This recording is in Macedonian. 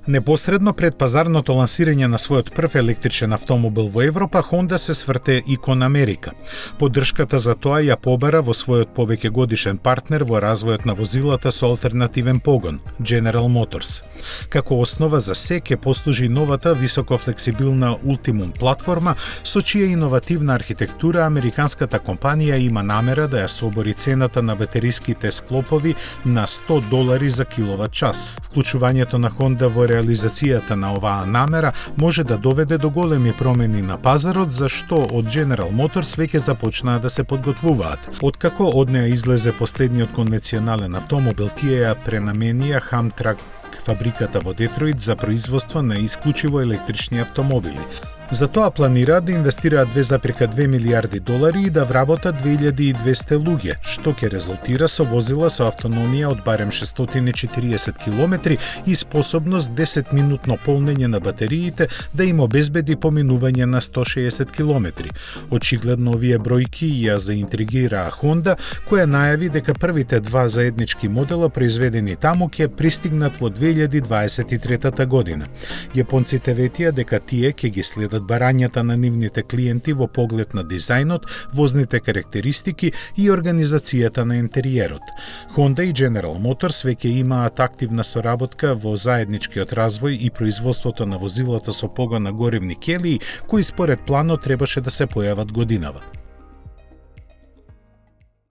Непосредно пред пазарното лансирање на својот прв електричен автомобил во Европа, Honda се сврте и кон Америка. Поддршката за тоа ја побара во својот повеќегодишен партнер во развојот на возилата со алтернативен погон, General Motors. Како основа за се ќе послужи новата високофлексибилна Ultimum платформа, со чија иновативна архитектура американската компанија има намера да ја собори цената на батериските склопови на $100 за киловат час. Вклучувањето на Honda во реализацијата на оваа намера може да доведе до големи промени на пазарот, за што од General Motors веќе започнаа да се подготвуваат. Откако од неа излезе последниот конвенционален автомобил, тие ја пренаменија Hamtrak фабриката во Детройт за производство на исклучиво електрични автомобили. За тоа планираат да инвестираат $2,2 милијарди и да вработат 2200 луѓе, што ќе резултира со возила со автономија од барем 640 км и способност 10-минутно полнење на батериите да им обезбеди поминување на 160 км. Очигледно овие бројки ја заинтригираа Honda, која најави дека првите два заеднички модела произведени таму ќе пристигнат во 2023 година. Јапонците ветија дека тие ќе ги следат барањата на нивните клиенти во поглед на дизајнот, возните карактеристики и организацијата на интериерот. Honda и General Motors веќе имаат активна соработка во заедничкиот развој и производството на возилата со погон на горивни келии, кои според планот требаше да се појават годинава.